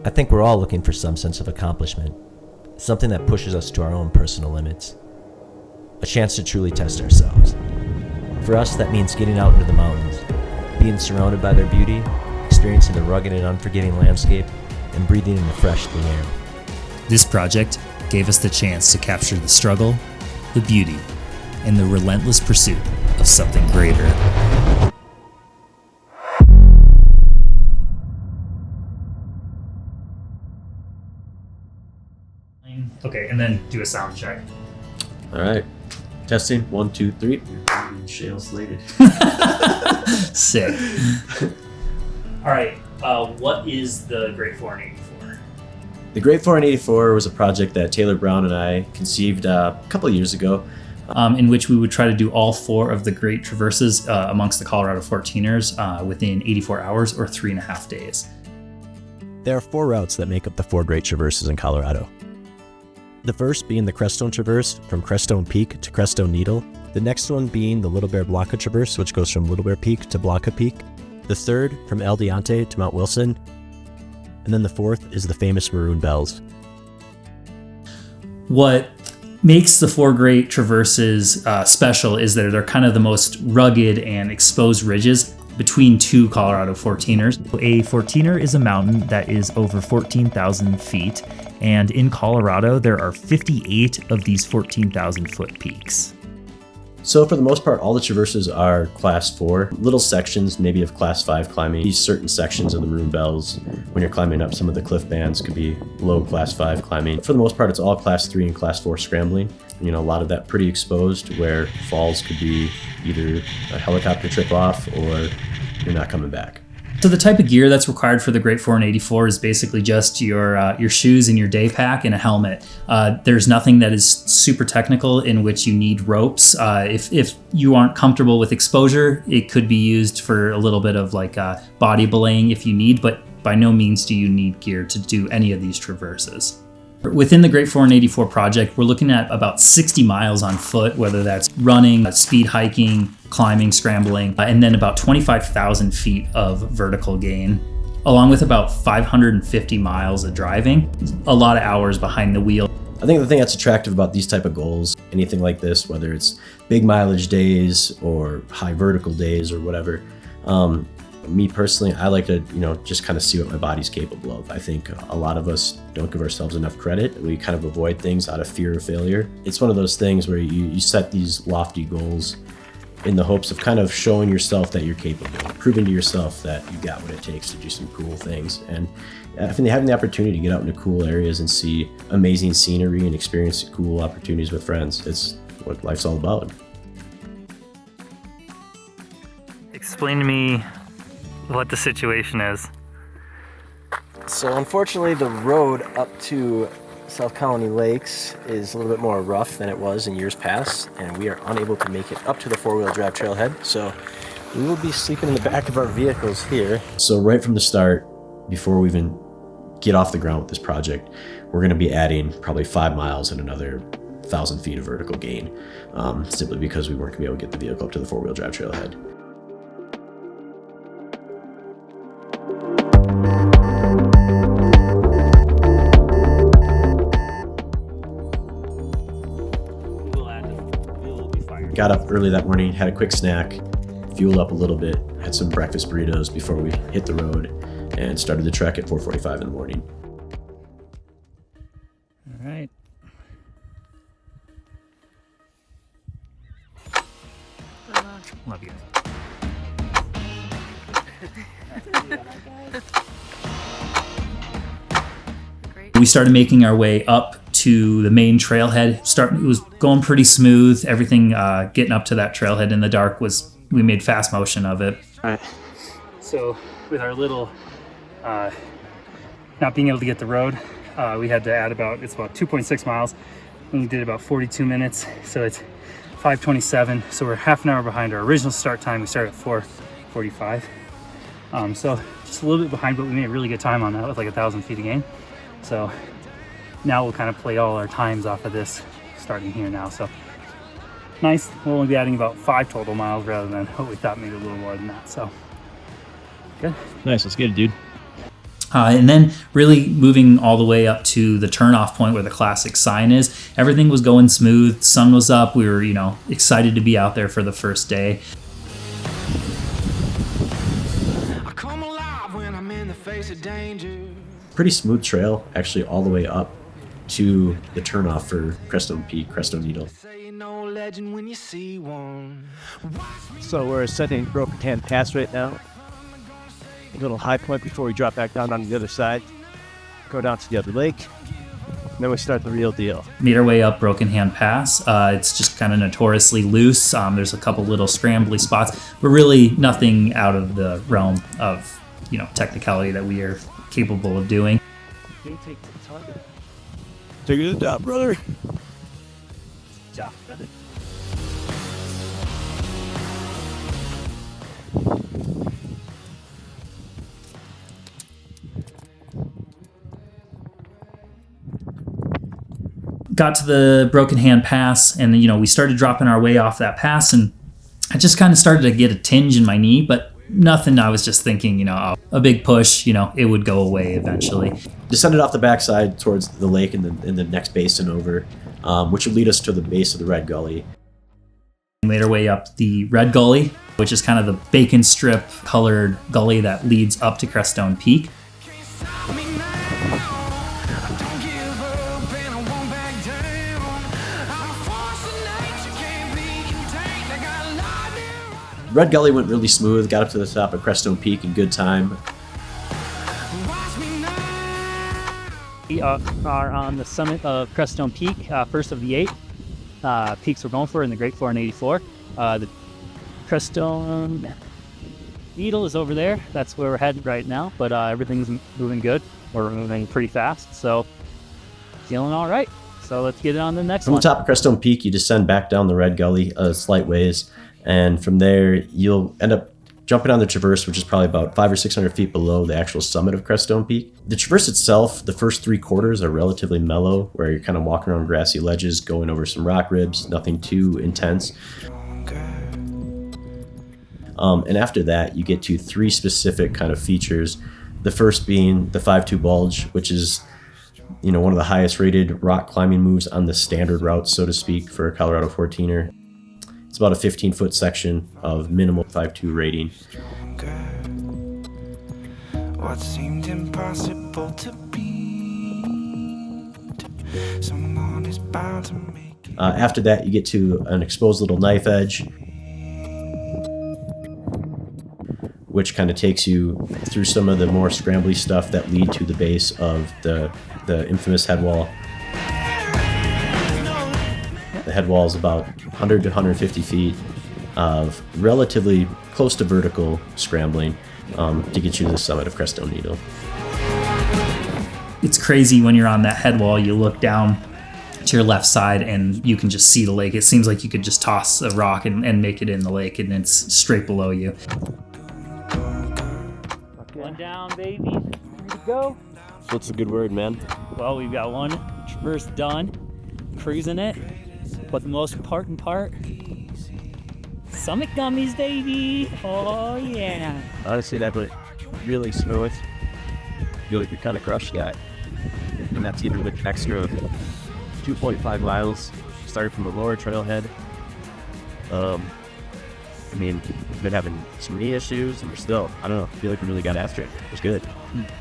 I think we're all looking for some sense of accomplishment, something that pushes us to our own personal limits, a chance to truly test ourselves. For us, that means getting out into the mountains, being surrounded by their beauty, experiencing the rugged and unforgiving landscape, and breathing in the fresh, clean air. This project gave us the chance to capture the struggle, the beauty, and the relentless pursuit of something greater. Okay, and then do a sound check. All right. Testing. 1, 2, 3. Shale slated. Sick. All right. What is the Great 484? The Great 484 was a project that Taylor Brown and I conceived a couple of years ago. In which we would try to do all 4 of the Great Traverses amongst the Colorado 14ers within 84 hours or 3.5 days. There are 4 routes that make up the 4 Great Traverses in Colorado. The first being the Crestone Traverse from Crestone Peak to Crestone Needle. The next one being the Little Bear Blanca Traverse, which goes from Little Bear Peak to Blanca Peak. The third from El Diente to Mount Wilson. And then the fourth is the famous Maroon Bells. What makes the 4 Great Traverses special is that they're kind of the most rugged and exposed ridges between 2 Colorado 14ers. A 14er is a mountain that is over 14,000 feet, and in Colorado there are 58 of these 14,000 foot peaks. So for the most part, all the traverses are class 4. Little sections, maybe of class 5 climbing. These certain sections of the Maroon Bells, when you're climbing up some of the cliff bands, could be low class 5 climbing. For the most part, it's all class 3 and class 4 scrambling. You know, a lot of that pretty exposed, where falls could be either a helicopter trip off or you're not coming back. So the type of gear that's required for the Great 484 is basically just your shoes and your day pack and a helmet. There's nothing that is super technical in which you need ropes. If you aren't comfortable with exposure, it could be used for a little bit of like body belaying if you need, but by no means do you need gear to do any of these traverses. Within the Great 484 project, we're looking at about 60 miles on foot, whether that's running, speed hiking, climbing, scrambling, and then about 25,000 feet of vertical gain, along with about 550 miles of driving, a lot of hours behind the wheel. I think the thing that's attractive about these type of goals, anything like this, whether it's big mileage days or high vertical days or whatever, me personally, I like to, just kind of see what my body's capable of. I think a lot of us don't give ourselves enough credit. We kind of avoid things out of fear of failure. It's one of those things where you set these lofty goals in the hopes of kind of showing yourself that you're capable, proving to yourself that you got what it takes to do some cool things. And I think having the opportunity to get out into cool areas and see amazing scenery and experience cool opportunities with friends, it's what life's all about. Explain to me what the situation is. So unfortunately the road up to South Colony Lakes is a little bit more rough than it was in years past, and we are unable to make it up to the 4-wheel drive trailhead, so we will be sleeping in the back of our vehicles here. So right from the start, before we even get off the ground with this project, we're going to be adding probably 5 miles and another 1,000 feet of vertical gain, simply because we weren't going to be able to get the vehicle up to the 4-wheel drive trailhead. Got up early that morning, had a quick snack, fueled up a little bit, had some breakfast burritos before we hit the road, and started the trek at 4:45 in the morning. All right. Love you. We started making our way up to the main trailhead. It was going pretty smooth. Everything getting up to that trailhead in the dark we made fast motion of it. All right. So with our little not being able to get the road, we had to add about 2.6 miles. And we did about 42 minutes. So it's 5:27. So we're half an hour behind our original start time. We started at 4:45. So just a little bit behind, but we made really good time on that with like 1,000 feet of gain. So now we'll kind of play all our times off of this starting here now. So nice. We'll only be adding about 5 total miles rather than what we thought, maybe a little more than that. So good. Nice. Let's get it, dude. And then really moving all the way up to the turnoff point where the classic sign is, everything was going smooth. Sun was up. We were, excited to be out there for the first day. I come alive when I'm in the face of danger. Pretty smooth trail, actually, all the way up to the turnoff for Crestone Peak, Crestone Needle. Say you know legend when you see one. So we're ascending Broken Hand Pass right now. A little high point before we drop back down on the other side. Go down to the other lake. And then we start the real deal. Made our way up Broken Hand Pass. It's just kind of notoriously loose. There's a couple little scrambly spots, but really nothing out of the realm of, technicality that we are capable of doing. Take it to the top, brother. Job, brother. Got to the Broken Hand Pass, and we started dropping our way off that pass, and I just kind of started to get a tinge in my knee, but nothing. I was just thinking, a big push, it would go away eventually. Descended off the backside towards the lake and the next basin over, which would lead us to the base of the Red Gully. Made our way up the Red Gully, which is kind of the bacon strip colored gully that leads up to Crestone Peak. Red Gully went really smooth, got up to the top of Crestone Peak in good time. We are on the summit of Crestone Peak, first of the 8 peaks we're going for in the Great 484. The Crestone Needle is over there. That's where we're headed right now, but everything's moving good. We're moving pretty fast, so feeling all right. So let's get it on the next one. From the top of Crestone Peak, you descend back down the Red Gully a slight ways, and from there you'll end up jumping on the Traverse, which is probably about 500 or 600 feet below the actual summit of Crestone Peak. The Traverse itself, the first 3 quarters are relatively mellow, where you're kind of walking around grassy ledges, going over some rock ribs, nothing too intense. And after that, you get to 3 specific kind of features. The first being the 5-2 Bulge, which is one of the highest rated rock climbing moves on the standard route, so to speak, for a Colorado 14er. It's about a 15-foot section of minimal 5.2 rating. What seemed impossible to beat, someone is bound to make it. After that, you get to an exposed little knife edge, which kind of takes you through some of the more scrambly stuff that lead to the base of the infamous head wall. The head wall is about 100 to 150 feet of relatively close to vertical scrambling to get you to the summit of Crestone Needle. It's crazy when you're on that head wall. You look down to your left side and you can just see the lake. It seems like you could just toss a rock and make it in the lake, and it's straight below you. One down, baby. Ready to go? What's a good word, man? Well, we've got one traverse done, cruising it. But the most important part, summit gummies, baby. Oh yeah. Honestly, that went really smooth. I feel like we kind of crushed that. And that's even with an extra 2.5 miles, starting from the lower trailhead. We've been having some knee issues, and we're still, I don't know, I feel like we really got after it. It was good.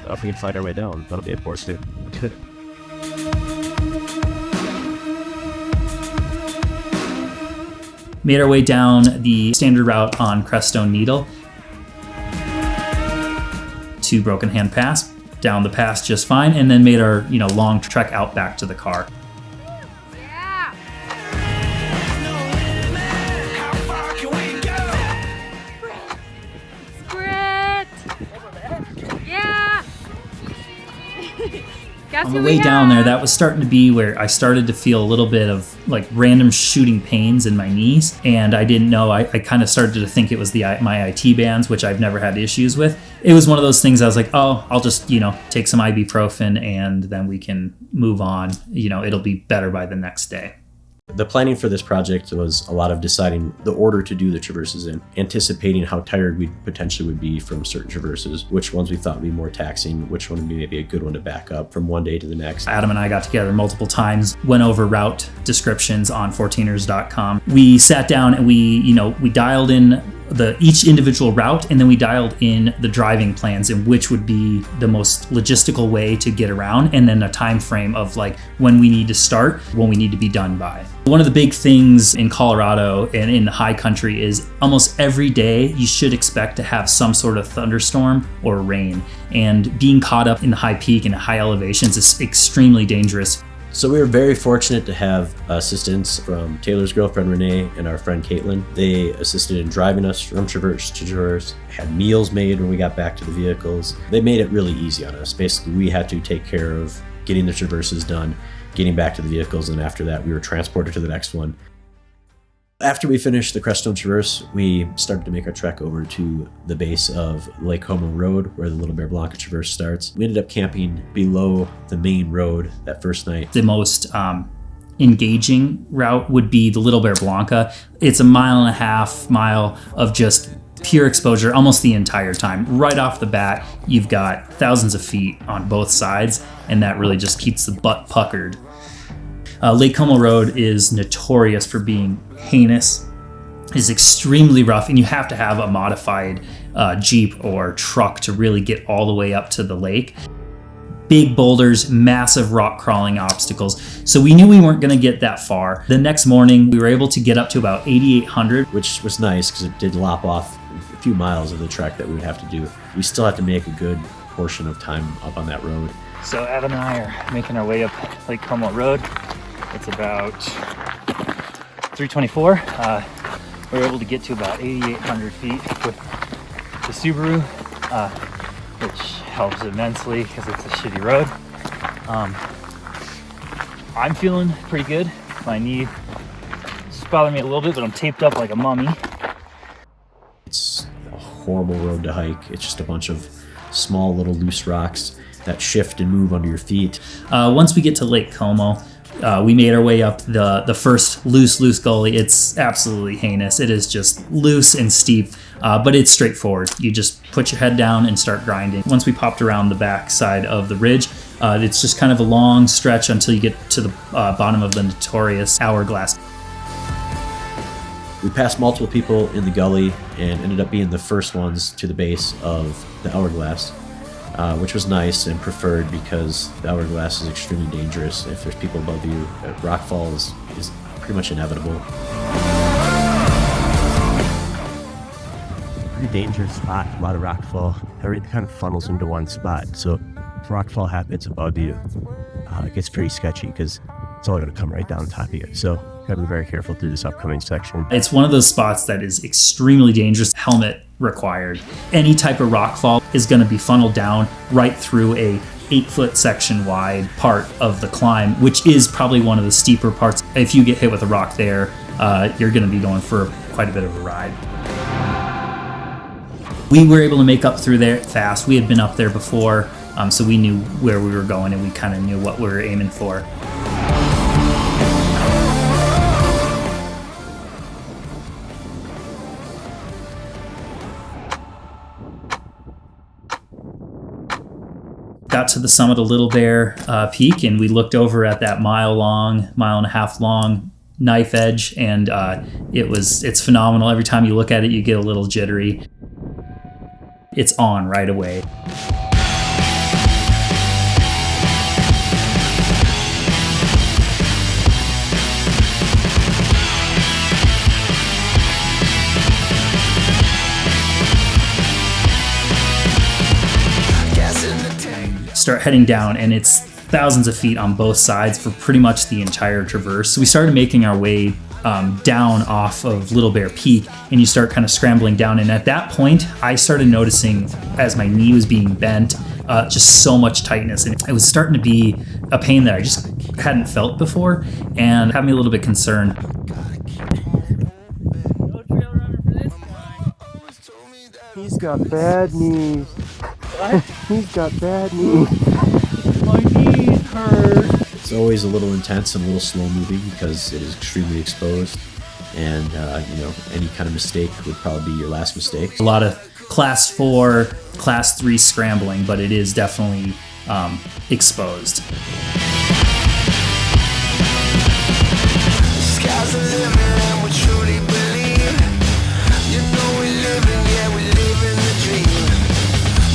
If we can find our way down, that'll be a force too. Made our way down the standard route on Crestone Needle to Broken Hand Pass, down the pass just fine, and then made our long trek out back to the car. On the way down there, that was starting to be where I started to feel a little bit of like random shooting pains in my knees, and I didn't know. I kind of started to think it was my IT bands, which I've never had issues with. It was one of those things I was like, oh, I'll just take some ibuprofen and then we can move on. It'll be better by the next day. The planning for this project was a lot of deciding the order to do the traverses in, anticipating how tired we potentially would be from certain traverses, which ones we thought would be more taxing, which one would be maybe a good one to back up from one day to the next. Adam and I got together multiple times, went over route descriptions on 14ers.com. We sat down and we dialed in each individual route, and then we dialed in the driving plans and which would be the most logistical way to get around, and then a time frame of like when we need to start, when we need to be done by. One of the big things in Colorado and in the high country is almost every day you should expect to have some sort of thunderstorm or rain, and being caught up in the high peak and high elevations is extremely dangerous. So we were very fortunate to have assistance from Taylor's girlfriend Renee and our friend Caitlin. They assisted in driving us from traverse to traverse, had meals made when we got back to the vehicles. They made it really easy on us. Basically, we had to take care of getting the traverses done, getting back to the vehicles, and after that, we were transported to the next one. After we finished the Crestone Traverse, we started to make our trek over to the base of Lake Como Road, where the Little Bear Blanca Traverse starts. We ended up camping below the main road that first night. The most engaging route would be the Little Bear Blanca. It's a 1.5 mile of just pure exposure almost the entire time. Right off the bat, you've got thousands of feet on both sides, and that really just keeps the butt puckered. Lake Como Road is notorious for being heinous, is extremely rough, and you have to have a modified Jeep or truck to really get all the way up to the lake. Big boulders, massive rock crawling obstacles. So we knew we weren't going to get that far. The next morning, we were able to get up to about 8,800. Which was nice because it did lop off a few miles of the trek that we would have to do. We still had to make a good portion of time up on that road. So Adam and I are making our way up Lake Como Road. It's about 324. We were able to get to about 8,800 feet with the Subaru, which helps immensely because it's a shitty road. I'm feeling pretty good. My knee is bothering me a little bit, but I'm taped up like a mummy. It's a horrible road to hike. It's just a bunch of small little loose rocks that shift and move under your feet. Once we get to Lake Como, we made our way up the first loose gully. It's absolutely heinous. It is just loose and steep, but it's straightforward. You just put your head down and start grinding. Once we popped around the back side of the ridge, it's just kind of a long stretch until you get to the bottom of the notorious Hourglass. We passed multiple people in the gully and ended up being the first ones to the base of the Hourglass. Which was nice and preferred because the Hourglass is extremely dangerous. If there's people above you, rockfall is pretty much inevitable. Pretty dangerous spot, a lot of rockfall. Everything kind of funnels into one spot. So if rockfall happens above you, it gets pretty sketchy because it's all going to come right down top of you. So gotta be very careful through this upcoming section. It's one of those spots that is extremely dangerous. Helmet required. Any type of rockfall is going to be funneled down right through a 8-foot section wide part of the climb, which is probably one of the steeper parts. If you get hit with a rock there, you're going to be going for quite a bit of a ride. We were able to make up through there fast. We had been up there before, so we knew where we were going and we kind of knew what we were aiming for. Got to the summit of Little Bear Peak, and we looked over at that 1.5 mile long knife edge, and it's phenomenal. Every time you look at it, you get a little jittery. It's on right away. Start heading down, and it's thousands of feet on both sides for pretty much the entire traverse. So we started making our way down off of Little Bear Peak, and you start kind of scrambling down. And at that point, I started noticing as my knee was being bent, just so much tightness, and it was starting to be a pain that I just hadn't felt before, and had me a little bit concerned. He's got bad knees. What? He's got bad knees. My knees hurt. always a little intense and a little slow moving because it is extremely exposed, and any kind of mistake would probably be your last mistake. A lot of class 4, class 3 scrambling, but it is definitely exposed. Sky's the limit and we truly believe. You know we're living, yeah, we're living the dream.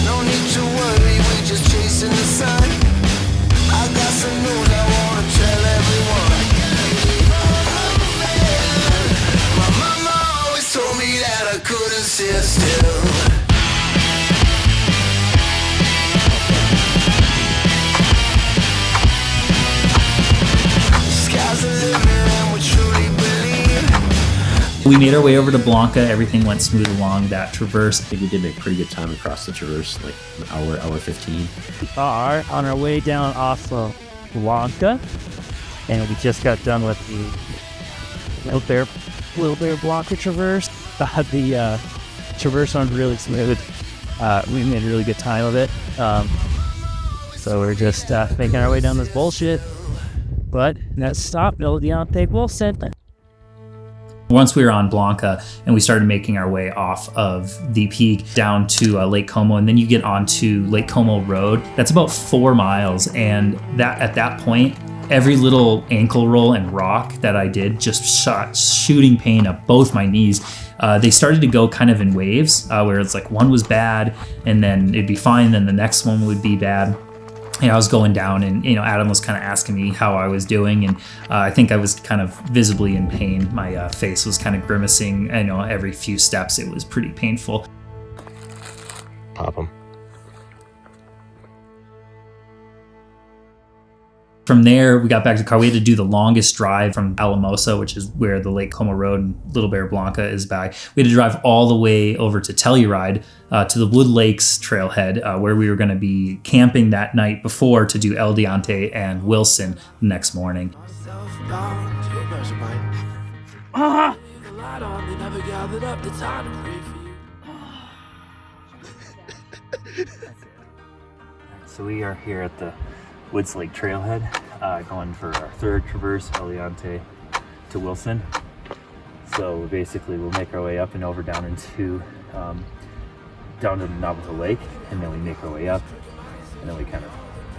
No need to worry, we're just chasing the sun. I got some news I wanna tell everyone. My mama always told me that I couldn't sit still. Sky's the limit and we truly believe. We made our way over to Blanca. Everything went smooth along that traverse. I think we did make pretty good time across the traverse, like an hour 15. We are on our way down off of Blanca, and we just got done with the Little Bear Blanca traverse. The traverse went really smooth. We made a really good time of it. So we're just making our way down this bullshit. But next stop, Diente, Wilson. Once we were on Blanca and we started making our way off of the peak down to Lake Como, and then you get onto Lake Como Road. That's about 4 miles, and that at that point, every little ankle roll and rock that I did just shot shooting pain up both my knees. They started to go kind of in waves, where it's like one was bad, and then it'd be fine, then the next one would be bad. I was going down, and Adam was kind of asking me how I was doing, and I think I was kind of visibly in pain. My face was kind of grimacing. Every few steps it was pretty painful. Pop them. From there, we got back to the car. We had to do the longest drive from Alamosa, which is where the Lake Como Road and Little Bear Blanca is by. We had to drive all the way over to Telluride, to the Wood Lakes trailhead, where we were going to be camping that night before to do El Diente and Wilson the next morning. So we are here at the Woods Lake trailhead, going for our third traverse, El Diente to Wilson. So basically we'll make our way up and over down into down to the Navajo Lake, and then we make our way up, and then we kind of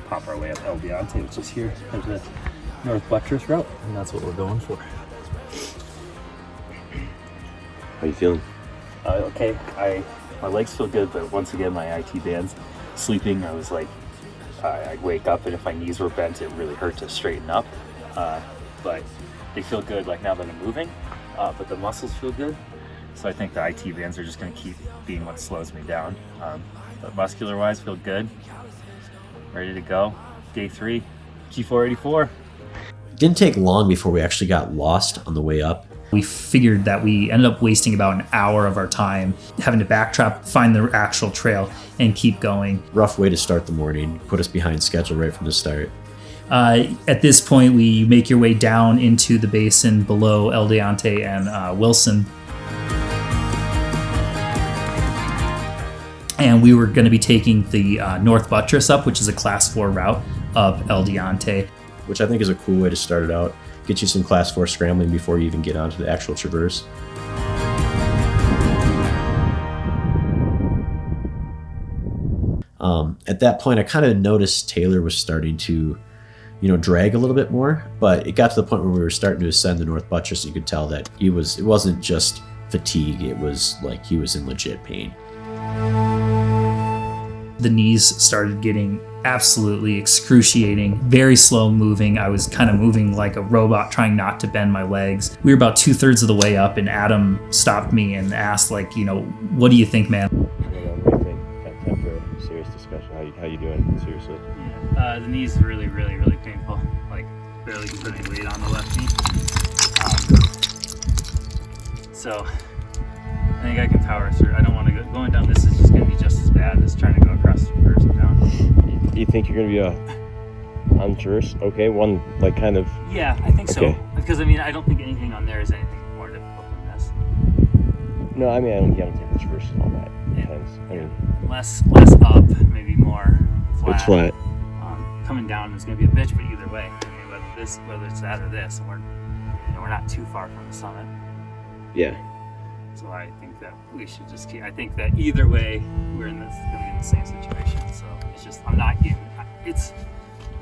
pop our way up El Diente, which is here at the North Buttress route, and that's what we're going for. How you feeling? Okay, my legs feel good, but once again my IT band's sleeping. I was like, I'd wake up, and if my knees were bent, it really hurt to straighten up. But they feel good like now that I'm moving, but the muscles feel good. So I think the IT bands are just going to keep being what slows me down. But muscular-wise, feel good. Ready to go. Day 3, G484. It didn't take long before we actually got lost on the way up. We figured that we ended up wasting about an hour of our time having to backtrack, find the actual trail, and keep going. Rough way to start the morning, put us behind schedule right from the start. At this point, we make your way down into the basin below El Diente and Wilson. And we were going to be taking the North Buttress up, which is a class 4 route up El Diente. Which I think is a cool way to start it out. Get you some class 4 scrambling before you even get onto the actual traverse. At that point, I kind of noticed Taylor was starting to, drag a little bit more, but it got to the point where we were starting to ascend the North Buttress. You could tell that it wasn't just fatigue, it was like he was in legit pain. The knees started getting absolutely excruciating, very slow moving. I was kind of moving like a robot, trying not to bend my legs. We were about 2/3 of the way up, and Adam stopped me and asked, what do you think, man? Time for a serious discussion. How you doing? Seriously? Yeah, the knee's really, really, really painful. Like, barely can put any weight on the left knee. So, I think I can power through. I don't want to go going down. This is just going to be just as bad as trying to go across the traverse and down. You think you're going to be on traverse? Okay, one kind of. Yeah, I think okay. so. Because I don't think anything on there is anything more difficult than this. No, I don't take the traverse all that intense. Less up, maybe more flat. It's flat. Coming down is going to be a bitch, but either way, whether it's that or this, and we're not too far from the summit. Yeah. So I think that we should just keep. I think that either way, we're going to be in the same situation. So it's just it's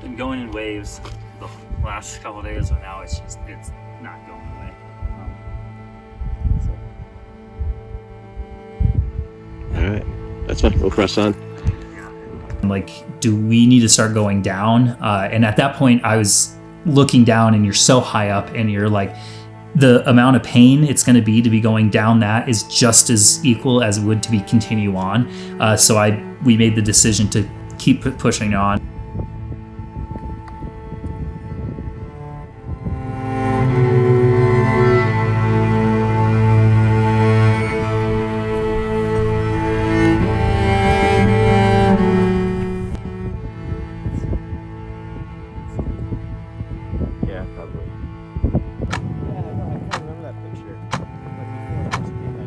been going in waves the last couple of days, but now it's not going away. All right, that's fine. We'll press on. Like, do we need to start going down? And at that point, I was looking down, and you're so high up, and you're like, the amount of pain it's going to be going down that is just as equal as it would to be continue on. So we made the decision to keep pushing on.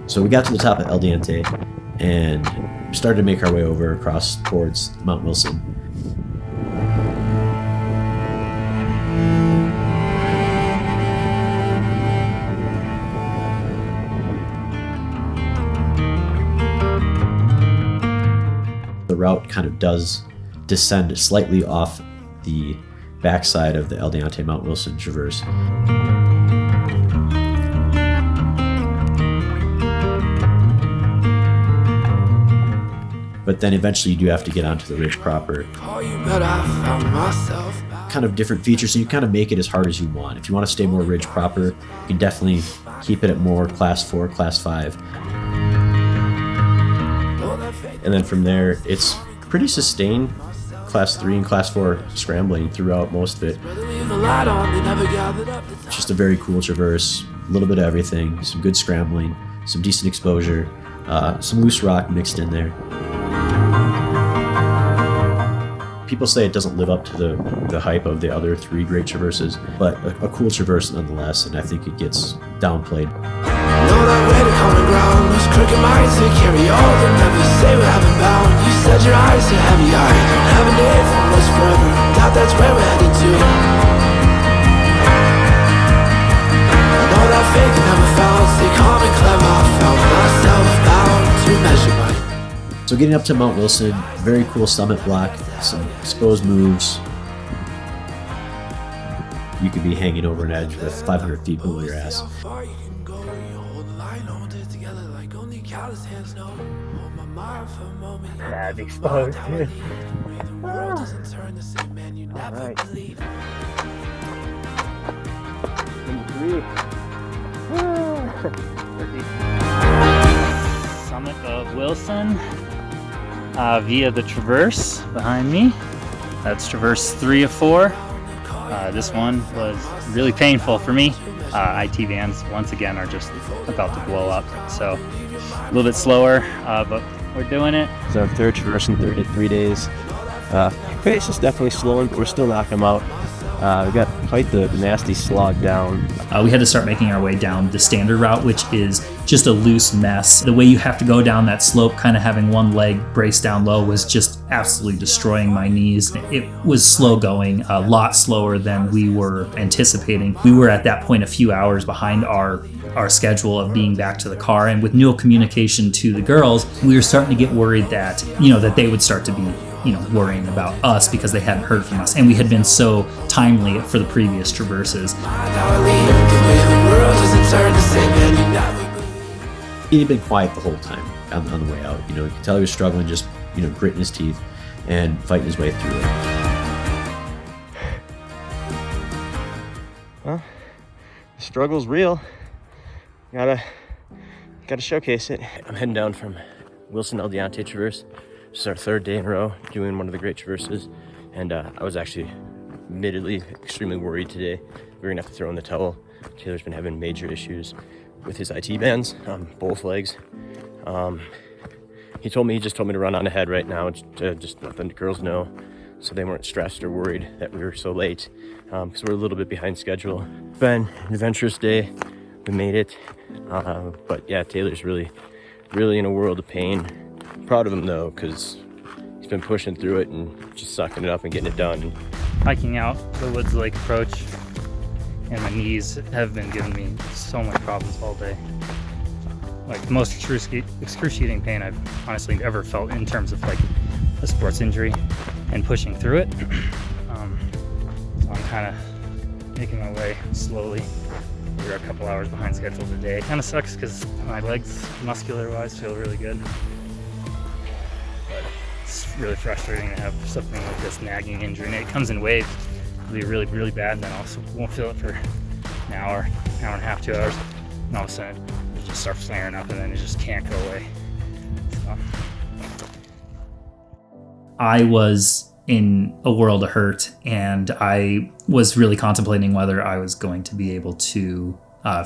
So we got to the top of El Diente and started to make our way over across towards Mount Wilson. The route kind of does descend slightly off the backside of the El Diente Mount Wilson Traverse. But then eventually you do have to get onto the ridge proper. Kind of different features, so you kind of make it as hard as you want. If you want to stay more ridge proper, you can definitely keep it at more class 4, class 5. And then from there, it's pretty sustained class 3 and class 4 scrambling throughout most of it. Just a very cool traverse, a little bit of everything, some good scrambling, some decent exposure, some loose rock mixed in there. People say it doesn't live up to the hype of the other 3 great traverses, but a cool traverse nonetheless, and I think it gets downplayed. Know that way to common ground, those crooked minds that carry all, they'll never say we're having bound. You said your eyes are heavy-eyed, heaven to hate from us forever, doubt that's where we're headed to. Know that faith never found, stay calm and clever, I found myself bound to measure my. So getting up to Mount Wilson, very cool summit block, some exposed moves. You could be hanging over an edge with 500 feet below your ass. Yeah, exposed, dude. Alright. Summit of Wilson via the Traverse behind me. That's Traverse 3 of 4. This one was really painful for me. IT vans, once again, are just about to blow up. So a little bit slower, but we're doing it. It's our third traverse in 3 days. Pace is definitely slowing, but we're still knocking them out. We got quite the nasty slog down. We had to start making our way down the standard route, which is just a loose mess. The way you have to go down that slope, kind of having one leg braced down low, was just absolutely destroying my knees. It was slow going, a lot slower than we were anticipating. We were at that point a few hours behind our schedule of being back to the car, and with no communication to the girls, we were starting to get worried that, that they would start to be worrying about us because they hadn't heard from us, and we had been so timely for the previous traverses. He'd been quiet the whole time on the way out. You could tell he was struggling, just gritting his teeth and fighting his way through it. Well, the struggle's real. Gotta showcase it. I'm heading down from Wilson El Diente Traverse. This is our 3rd day in a row doing one of the great traverses, and I was actually admittedly extremely worried today. We're gonna have to throw in the towel. Taylor's been having major issues with his IT bands on both legs. He just told me to run on ahead right now, to just let the girls know, so they weren't stressed or worried that we were so late, because we're a little bit behind schedule. Been an adventurous day. We made it, but yeah, Taylor's really in a world of pain. Proud of him though, because he's been pushing through it and just sucking it up and getting it done. And hiking out the Woods Lake approach, and my knees have been giving me so much problems all day. Like the most excruciating pain I've honestly ever felt in terms of like a sports injury and pushing through it. So I'm kind of making my way slowly. We're a couple hours behind schedule today. It kind of sucks because my legs, muscular-wise, feel really good. But it's really frustrating to have something like this nagging injury. And it comes in waves. It'll be really, really bad, and then also won't feel it for an hour and a half, 2 hours. And all of a sudden, it just starts flaring up, and then it just can't go away. So. I was in a world of hurt, and I was really contemplating whether I was going to be able to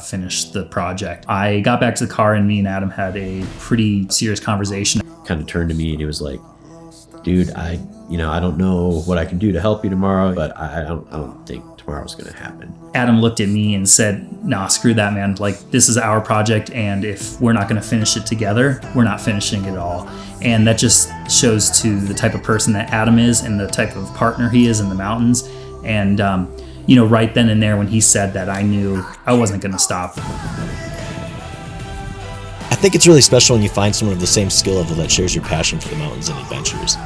finish the project. I got back to the car, and me and Adam had a pretty serious conversation. Kind of turned to me and he was like, dude, I don't know what I can do to help you tomorrow, but I don't think tomorrow's going to happen. Adam looked at me and said, nah, screw that, man. Like, this is our project, and if we're not going to finish it together, we're not finishing it at all. And that just shows to the type of person that Adam is and the type of partner he is in the mountains. And, right then and there when he said that, I knew I wasn't going to stop. I think it's really special when you find someone of the same skill level that shares your passion for the mountains and adventures,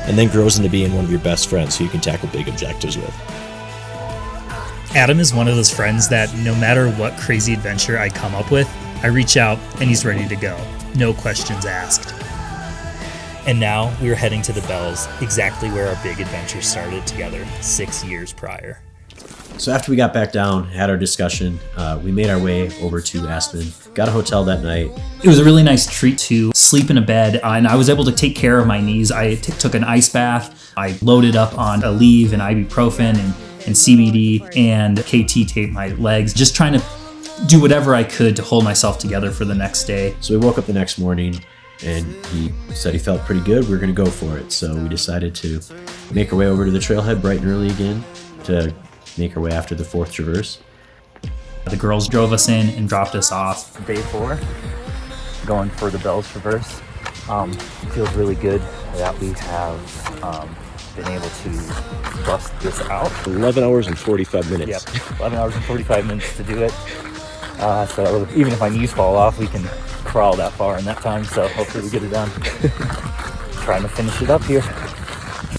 and then grows into being one of your best friends who you can tackle big objectives with. Adam is one of those friends that no matter what crazy adventure I come up with, I reach out and he's ready to go. No questions asked. And now we're heading to the Bells, exactly where our big adventure started together 6 years prior. So after we got back down, had our discussion, we made our way over to Aspen, got a hotel that night. It was a really nice treat to sleep in a bed, and I was able to take care of my knees. I took an ice bath. I loaded up on Aleve and ibuprofen and CBD and KT taped my legs, just trying to do whatever I could to hold myself together for the next day. So we woke up the next morning and he said he felt pretty good. We were going to go for it. So we decided to make our way over to the trailhead bright and early again to make our way after the 4th traverse. The girls drove us in and dropped us off. Day 4, going for the Bells Traverse. Feels really good that we have been able to bust this out. 11 hours and 45 minutes. Yep, 11 hours and 45 minutes to do it. So even if my knees fall off, we can crawl that far in that time. So hopefully we get it done. Trying to finish it up here.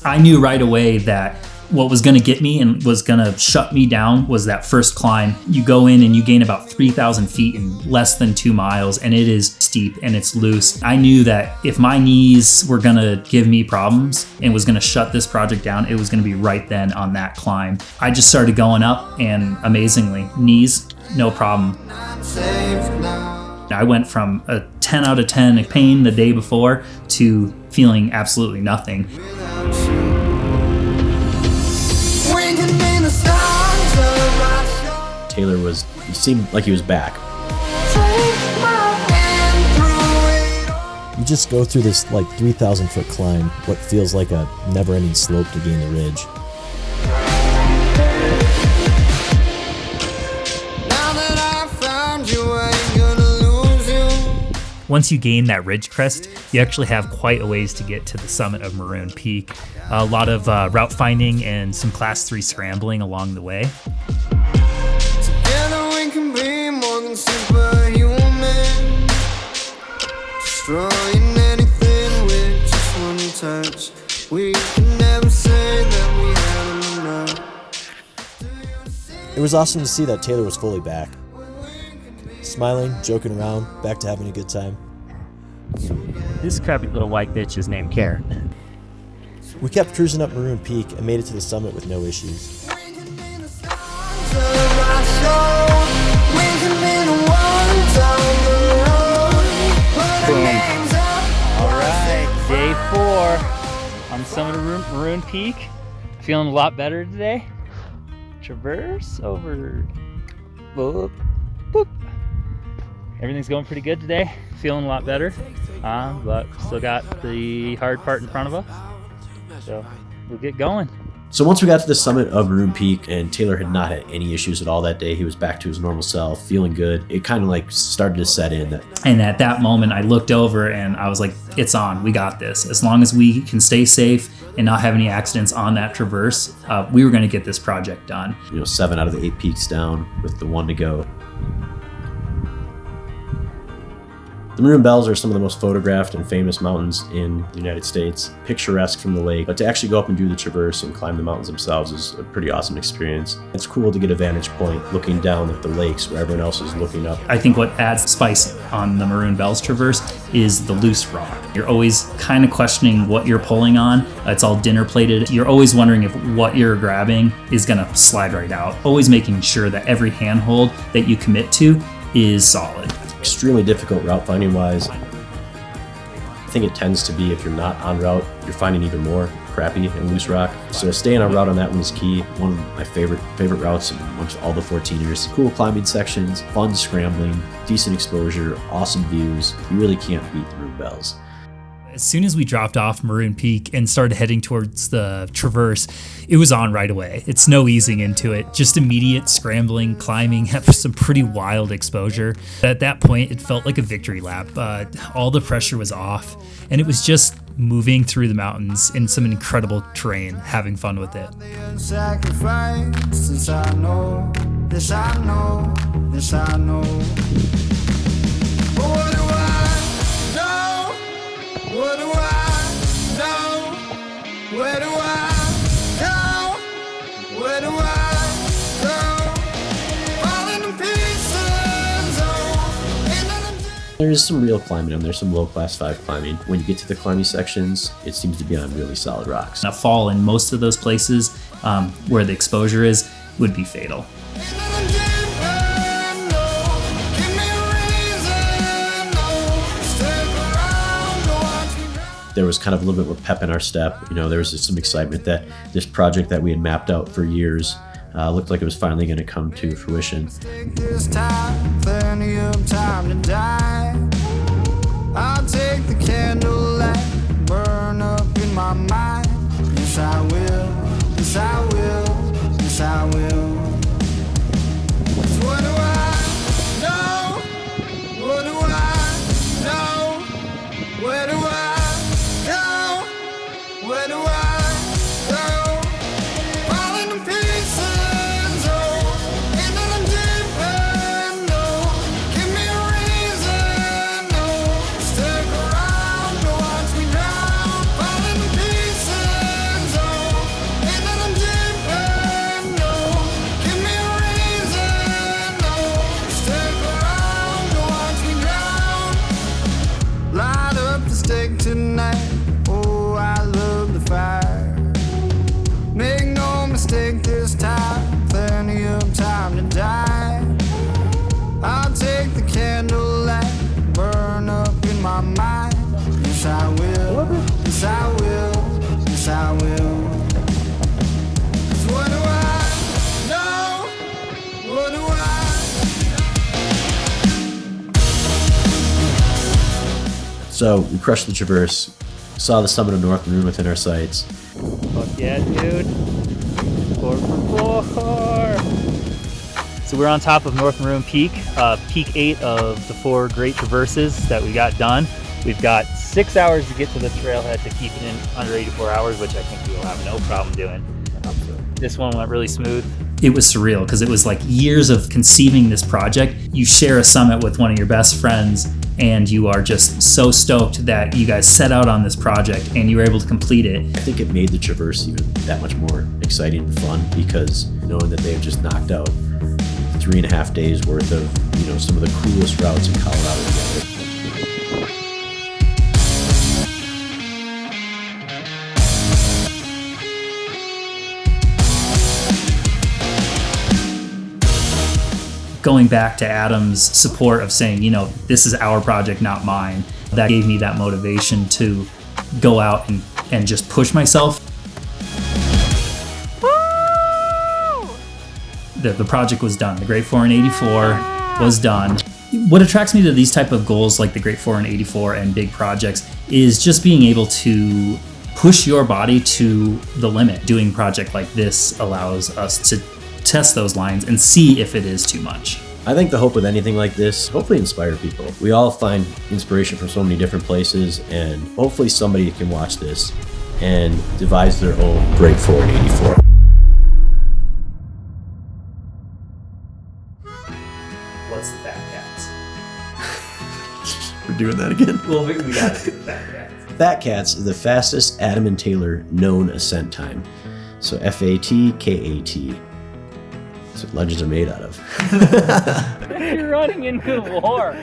I knew right away that what was going to get me and was going to shut me down was that first climb. You go in and you gain about 3,000 feet in less than 2 miles, and it is steep and it's loose. I knew that if my knees were going to give me problems and was going to shut this project down, it was going to be right then on that climb. I just started going up, and amazingly, knees, no problem. I went from a 10 out of 10 pain the day before to feeling absolutely nothing. Taylor he seemed like he was back. You just go through this 3,000 foot climb, what feels like a never-ending slope to gain the ridge. Once you gain that ridge crest, you actually have quite a ways to get to the summit of Maroon Peak. A lot of route finding and some class 3 scrambling along the way. Together we can be more than superhuman. Destroying anything with just one touch. We can never say that we had enough. It was awesome to see that Taylor was fully back. Smiling, joking around, back to having a good time. This crappy little white bitch is named Karen. We kept cruising up Maroon Peak and made it to the summit with no issues. Alright, day 4 on the summit of Maroon Peak. Feeling a lot better today. Traverse over. Boop, boop. Everything's going pretty good today. Feeling a lot better. But still got the hard part in front of us. So we'll get going. So once we got to the summit of Maroon Peak and Taylor had not had any issues at all that day, he was back to his normal self, feeling good. It kind of started to set in. And at that moment, I looked over and I was like, it's on. We got this. As long as we can stay safe and not have any accidents on that traverse, we were going to get this project done. 7 out of the 8 peaks down with the 1 to go. The Maroon Bells are some of the most photographed and famous mountains in the United States, picturesque from the lake, but to actually go up and do the traverse and climb the mountains themselves is a pretty awesome experience. It's cool to get a vantage point looking down at the lakes where everyone else is looking up. I think what adds spice on the Maroon Bells traverse is the loose rock. You're always kind of questioning what you're pulling on. It's all dinner plated. You're always wondering if what you're grabbing is gonna slide right out. Always making sure that every handhold that you commit to is solid. Extremely difficult route finding wise. I think it tends to be, if you're not on route, you're finding even more crappy and loose rock. So staying on route on that one is key. One of my favorite routes amongst all the 14ers. Cool climbing sections, fun scrambling, decent exposure, awesome views. You really can't beat the Maroon Bells. As soon as we dropped off Maroon Peak and started heading towards the traverse, it was on right away. It's no easing into it. Just immediate scrambling, climbing, some pretty wild exposure. At that point, it felt like a victory lap. All the pressure was off, and it was just moving through the mountains in some incredible terrain, having fun with it. Since I know, this I know, this I know. But what do I know? What do I know? Where do I go? Where do I go? Falling to pieces, oh. There's some real climbing and there's some low class 5 climbing. When you get to the climbing sections, it seems to be on really solid rocks. A fall in most of those places where the exposure is would be fatal. There was kind of a little bit more pep in our step. There was just some excitement that this project that we had mapped out for years looked like it was finally going to come to fruition. I'll take the candlelight, burn up in my mind. Yes, I will. Yes, I will. Yes, I will. What do I know? What do I know? Where do I? Where do I go? Falling to pieces, oh, into the deep end, oh. Give me a reason, oh, stick around, to watch me drown. Falling to pieces, oh, into the deep end, oh. Give me a reason, oh, stick around, to watch me drown. Light up the stake tonight. Make no mistake this time, plenty of time to die. I'll take the candlelight, burn up in my mind. Yes, I will. Yes, I will. Yes, I will. 'Cause what do I know? What do I? So we crushed the traverse, saw the summit of North Maroon within our sights. Fuck yeah, dude. 4 for 4. So we're on top of North Maroon Peak, peak 8 of the 4 great traverses that we got done. We've got 6 hours to get to the trailhead to keep it in under 84 hours, which I think we'll have no problem doing. This one went really smooth. It was surreal because it was like years of conceiving this project. You share a summit with one of your best friends and you are just so stoked that you guys set out on this project and you were able to complete it. I think it made the traverse even that much more exciting and fun because knowing that they've just knocked out 3.5 days worth of some of the coolest routes in Colorado together. Going back to Adam's support of saying, this is our project, not mine, that gave me that motivation to go out and just push myself. Woo! The project was done. The Great 4 in 84 was done. What attracts me to these type of goals like the Great 4 in 84 and big projects is just being able to push your body to the limit. Doing a project like this allows us to test those lines and see if it is too much. I think the hope with anything like this, hopefully inspire people. We all find inspiration from so many different places, and hopefully somebody can watch this and devised their own Great 484. What's the Fat Cats? We're doing that again? Well, we got it. Fat Cats. Fat Cats is the fastest Adam and Taylor known ascent time. So FATKAT. That's what legends are made out of. You're running into war.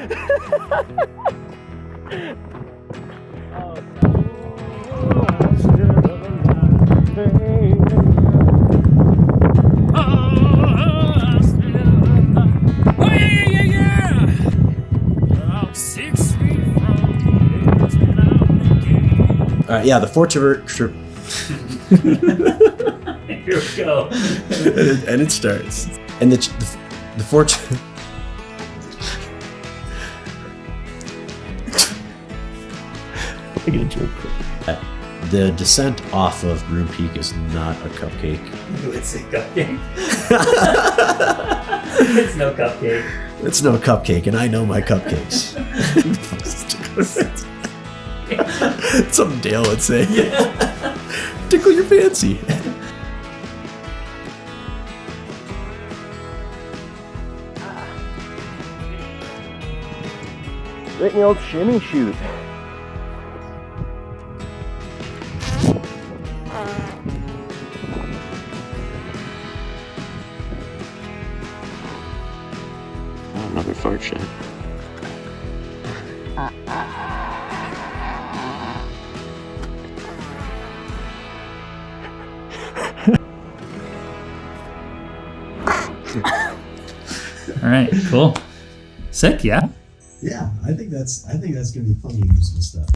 All right, yeah, the Fort Traverse. Here we go. And it starts. And the Fort. I get a joke. The descent off of Broom Peak is not a cupcake. You would say cupcake. It's no cupcake. It's no cupcake, and I know my cupcakes. Something Dale would say. Yeah. Tickle your fancy. Right in the old shimmy shoes. Another fart shot. All right, cool. Sick, yeah. Yeah, I think that's gonna be plenty of useful stuff.